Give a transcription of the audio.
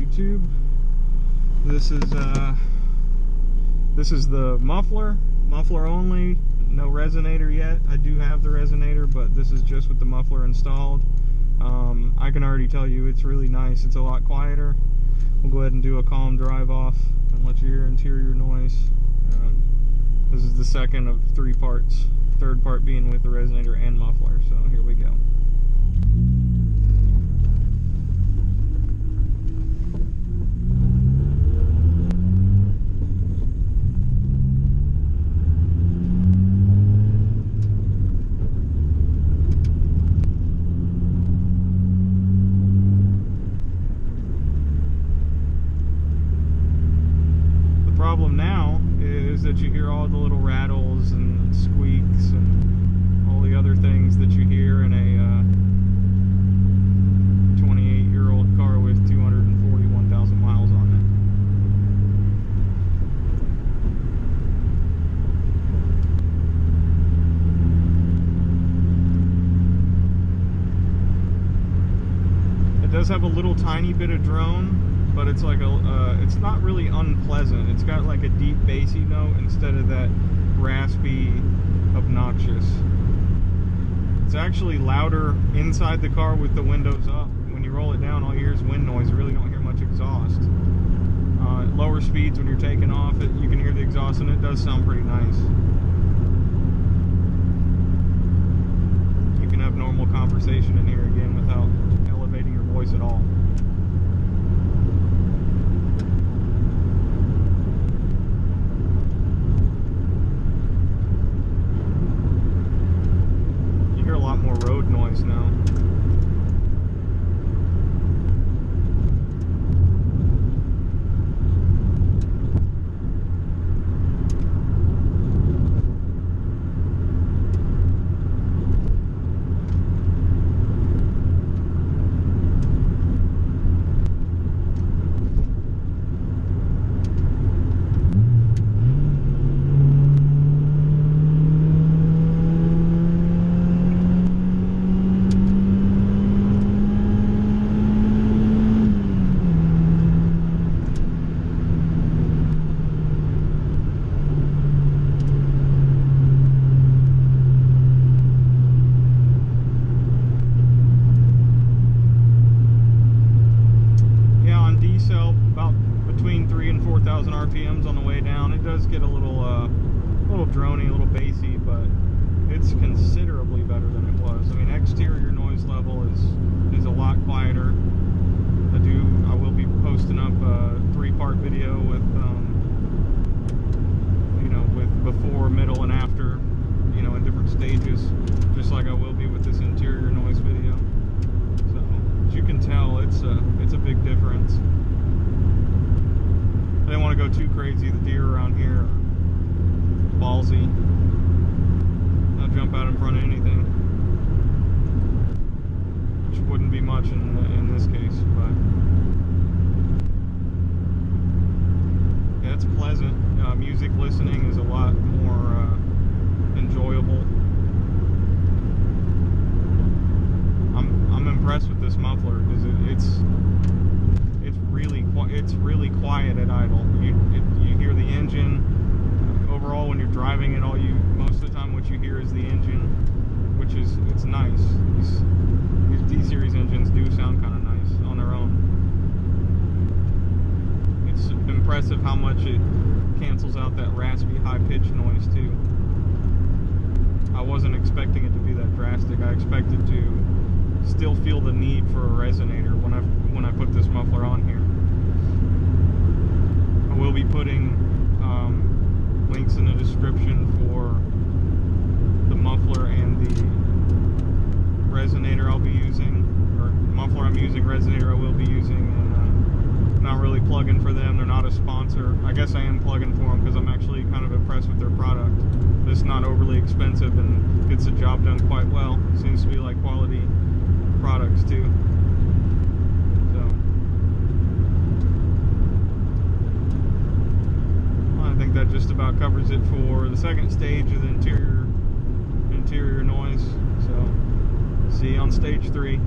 YouTube. This is the muffler only, no resonator yet. I do have the resonator, but this is just with the muffler installed. I can already tell you it's really nice. It's a lot quieter. We'll go ahead and do a calm drive off and let you hear interior noise. This is the second of 3 parts. Third part being with the resonator and muffler. So here we go. Problem now is that you hear all the little rattles and squeaks and all the other things that you hear in a 28-year-old car with 241,000 miles on it. It does have a little tiny bit of drone, but it's like it's not really unpleasant. It's got like a deep bassy note instead of that raspy, obnoxious. It's actually louder inside the car with the windows up. When you roll it down, all you hear is wind noise. You really don't hear much exhaust. At lower speeds, when you're taking off, you can hear the exhaust, and it does sound pretty nice. You can have normal conversation in here again without elevating your voice at all. More road noise now. About between 3,000 and 4,000 RPMs on the way down. It does get a little drony, a little bassy, but it's considerably better than it was. I mean, exterior noise level is a lot quieter. I will be posting up a 3-part video with with before, middle, and after, in different stages, just like I will be with this interior noise video. So as you can tell, it's a big difference. I didn't want to go too crazy. The deer around here are ballsy. They'll jump out in front of anything, which wouldn't be much in this case, but yeah, it's pleasant. Music listening is a lot more enjoyable. I'm impressed with this muffler because it's really quiet at idle. You hear the engine. Overall, when you're driving it, most of the time what you hear is the engine, which it's nice. These D-series engines do sound kind of nice on their own. It's impressive how much it cancels out that raspy, high-pitched noise too. I wasn't expecting it to be that drastic. I expected to still feel the need for a resonator when I put this muffler on here. I will be putting links in the description for the muffler and the resonator I'll be using, or muffler I'm using, resonator I will be using, and not really plugging for them. They're not a sponsor. I guess I am plugging for them because I'm actually kind of impressed with their product. It's not overly expensive and gets the job done quite well. Seems to be like quality products too. So I think that just about covers it for the second stage of the interior noise. So see you on stage 3.